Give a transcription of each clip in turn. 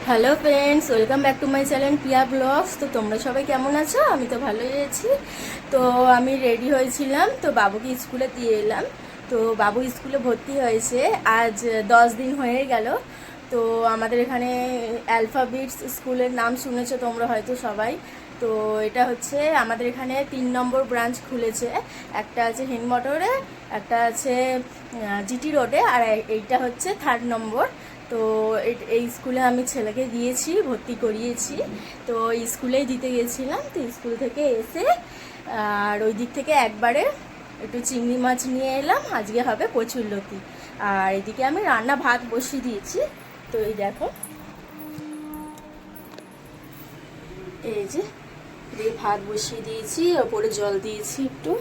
Hello friends, welcome back to my channel Piya blogs. তো তোমরা সবাই কেমন আছো? আমি তো ভালোই আছি। তো আমি রেডি হয়েছিলাম, তো বাবুকে স্কুলে দিয়ে এলাম। তো বাবু স্কুলে ভর্তি হয়েছে আজ 10 দিন হয়ে গেল। তো আমাদের এখানে অ্যালফাবেটস স্কুলের নাম শুনেছো তোমরা হয়তো সবাই। তো এটা হচ্ছে আমাদের এখানে 3 নম্বর ব্রাঞ্চ খুলেছে। একটা আছে হিন্দমটরে, একটা আছে জিটি রোডে, আর এইটা হচ্ছে 3rd নম্বর। তো এই স্কুলে আমি ছেলেকে দিয়েছি, ভর্তি করিয়েছি। তো স্কুলেই দিতে গেছিলাম, তো স্কুল থেকে এসে আর ওই দিক থেকে একবারে একটু চিংড়ি মাছ নিয়ে এলাম। আজকে হবে কচুরলতি। আর এদিকে আমি রান্না ভাত বসিয়ে দিয়েছি। তো এই দেখো, এই যে এই ভাত বসিয়ে দিয়েছি, ওপরে জল দিয়েছি একটু।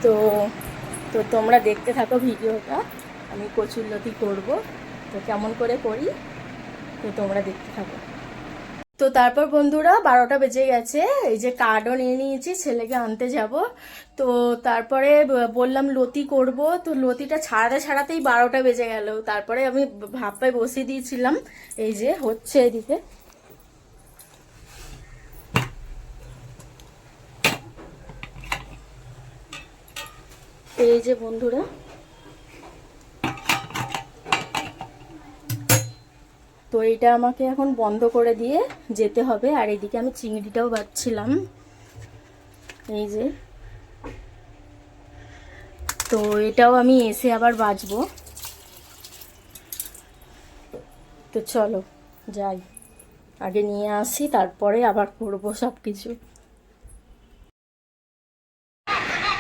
তো তো তোমরা দেখতে থাকো ভিডিওটা। আমি কচুরলতি করব, তো কেমন করে করি তো তোমরা দেখতে থাকো। তো তারপর বন্ধুরা 12টা বেজে গেছে। এই যে কার্ডও নিয়ে নিয়েছি, ছেলেকে আনতে যাব। তো তারপরে বললাম লতি করব, তো লতিটা ছাড়াতে ছাড়াতেই 12টা বেজে গেল। তারপরে আমি ভাপায় বসিয়ে দিয়েছিলাম, এই যে হচ্ছে এদিকে। এই যে বন্ধুরা, তো এটা আমাকে এখন বন্ধ করে দিয়ে যেতে হবে। আর এদিকে আমি চিংড়িটাও বাছছিলাম, এই যে। তো এটাও আমি এসে আবার বাছবো। তো চলো যাই, আগে নিয়ে আসি, তারপরে আবার করবো সব কিছু।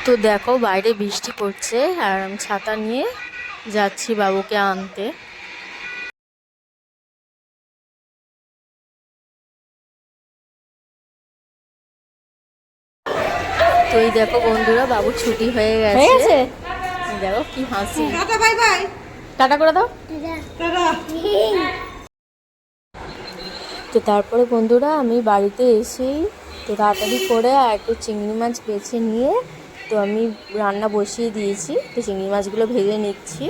তো দেখো বাইরে বৃষ্টি পড়ছে, আর আমি ছাতা নিয়ে যাচ্ছি বাবুকে আনতে। তো এই দেখো বন্ধুরা, বাবু ছুটি হয়ে গেছে। দেখো কি হাসি। Tata bye bye. টাটা করে দাও। তো তারপরে বন্ধুরা আমি বাড়িতে এসেই তো তাড়াতাড়ি করে আর একটু চিংড়ি মাছ বেছে নিয়ে তো আমি রান্না বসিয়ে দিয়েছি। তো চিংড়ি মাছগুলো ভেজে নিচ্ছি।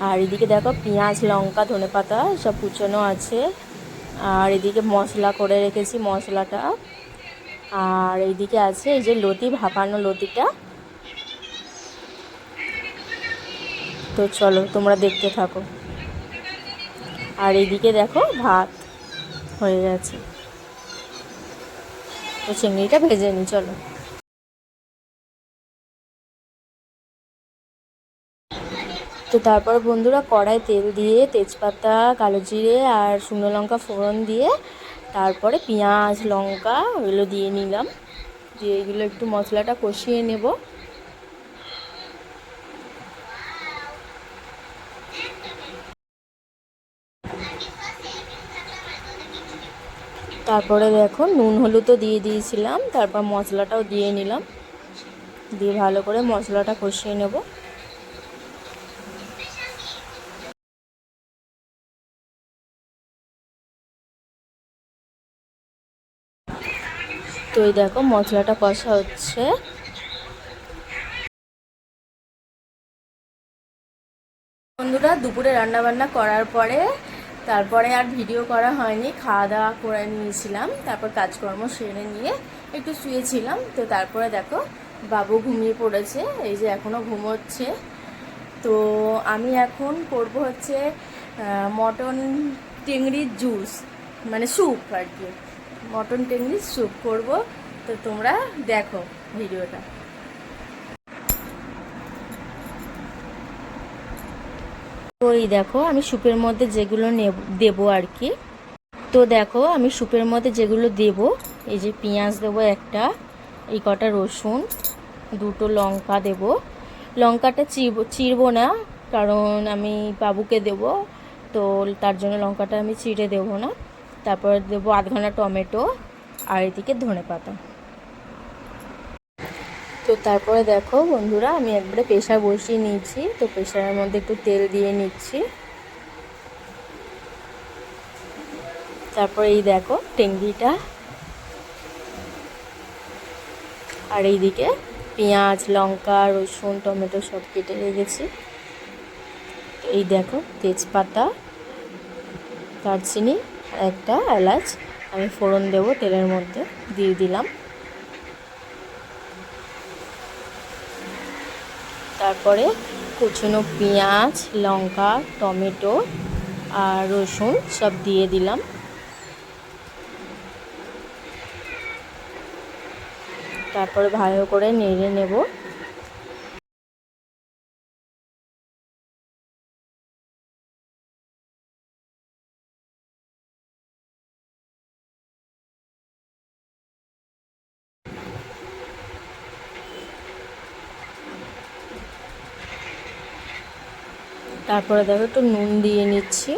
আর এদিকে দেখো পেঁয়াজ, লঙ্কা, ধনেপাতা সব কুচোনো আছে। আর এদিকে মশলা করে রেখেছি, মশলাটা। আর এইদিকে আছে এই যে লতি, ভাপানো লতিটা। তো চলো তোমরা দেখতে থাকো। আর এইদিকে দেখো ভাত হয়ে গেছে। তো চিংড়িটা ভেজে নিই, চলো। তো তারপর বন্ধুরা কড়াই তেল দিয়ে তেজপাতা, কালো জিরে আর শুকনো লঙ্কা ফোড়ন দিয়ে তারপরে পেঁয়াজ, লঙ্কা ওগুলো দিয়ে নিলাম। দিয়ে এগুলো একটু মশলাটা কষিয়ে নেব। তারপরে দেখো নুন হলুদও দিয়ে দিয়েছিলাম, তারপর মশলাটাও দিয়ে নিলাম। দিয়ে ভালো করে মশলাটা কষিয়ে নেব। তো এই দেখো মশলাটা কষা হচ্ছে। বন্ধুরা দুপুরে রান্না বান্না করার পরে তারপরে আর ভিডিও করা হয়নি, খাওয়া দাওয়া করে নিয়েছিলাম। তারপর কাজকর্ম সেরে নিয়ে একটু শুয়েছিলাম। তো তারপরে দেখো বাবু ঘুমিয়ে পড়েছে, এই যে এখনও ঘুমোচ্ছে। তো আমি এখন করব হচ্ছে মটন টেংরির জুস, মানে স্যুপ আর কি। মটন টেংরির স্যুপ করব। তো তোমরা দেখো ভিডিওটা। তো এই দেখো আমি স্যুপের মধ্যে যেগুলো দেবো আর কি। তো দেখো আমি স্যুপের মধ্যে যেগুলো দেব, এই যে পেঁয়াজ দেবো একটা, এই কটা রসুন, দুটো লঙ্কা দেব। লঙ্কাটা চিরবো না, কারণ আমি বাবুকে দেব। তো তার জন্য লঙ্কাটা আমি চিড়ে দেবো না। তারপর দেবো আধখানা টমেটো, আর এদিকে ধনেপাতা। তো তারপরে দেখো বন্ধুরা আমি একবারে প্রেসার বসিয়ে নিয়েছি। তো প্রেসারের মধ্যে একটু তেল দিয়ে নিচ্ছি। তারপরে এই দেখো টেংরিটা, আর এইদিকে পেঁয়াজ, লঙ্কা, রসুন, টমেটো সব কেটে রেখেছি। এই দেখো তেজপাতা, দারচিনি আর একটা এলাচ আমি ফোড়ন দেব তেলের মধ্যে, দিয়ে দিলাম। তারপরে কুচনো পেঁয়াজ, লঙ্কা, টমেটো আর রসুন সব দিয়ে দিলাম। তারপরে ভালো করে নেড়ে নেব। তারপরে দেখো একটু নুন দিয়ে নিচ্ছি।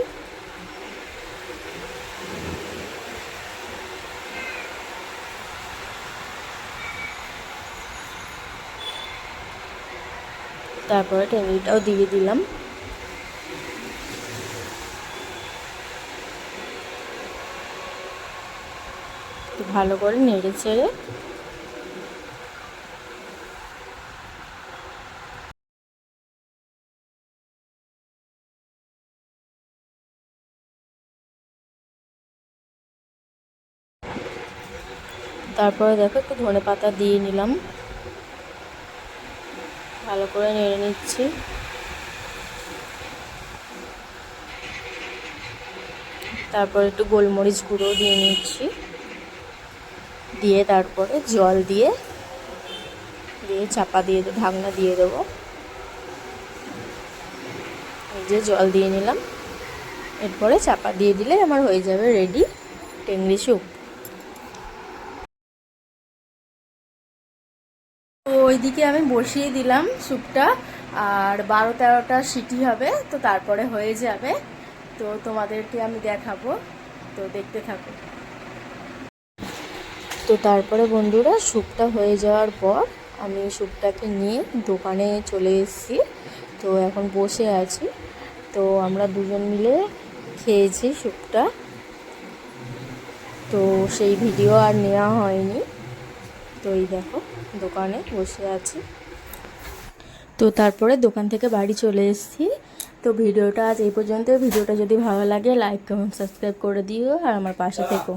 তারপরে টেঙ্গিটাও দিয়ে দিলাম। ভালো করে নেড়ে চেড়ে তারপরে দেখো একটু ধনেপাতা দিয়ে নিলাম, ভালো করে নেড়ে নিচ্ছি। তারপরে একটু গোলমরিচ গুঁড়ো দিয়ে নিচ্ছি, দিয়ে তারপরে জল দিয়ে চাপা দিয়ে ঢাকনা দিয়ে দেবো। এই যে জল দিয়ে নিলাম, এরপরে চাপা দিয়ে দিলে আমার হয়ে যাবে রেডি টেংরি স্যুপ। তো ওইদিকে আমি বসিয়ে দিলাম স্যুপটা, আর 12-13টা সিটি হবে, তো তারপরে হয়ে যাবে। তো তোমাদেরকে আমি দেখাবো, তো দেখতে থাকো। তো তারপরে বন্ধুরা স্যুপটা হয়ে যাওয়ার পর আমি স্যুপটাকে নিয়ে দোকানে চলে এসেছি। তো এখন বসে আছি, তো আমরা দুজন মিলে খেয়েছি স্যুপটা। তো সেই ভিডিও আর নেওয়া হয়নি। তো এই দেখো দোকানে বসে আছি। তো তারপরে দোকান থেকে বাড়ি চলে এসেছি। তো ভিডিওটা আজ এই পর্যন্ত। ভিডিওটা যদি ভালো লাগে লাইক কমেন্ট সাবস্ক্রাইব করে দিও আর আমার পাশে থেকো।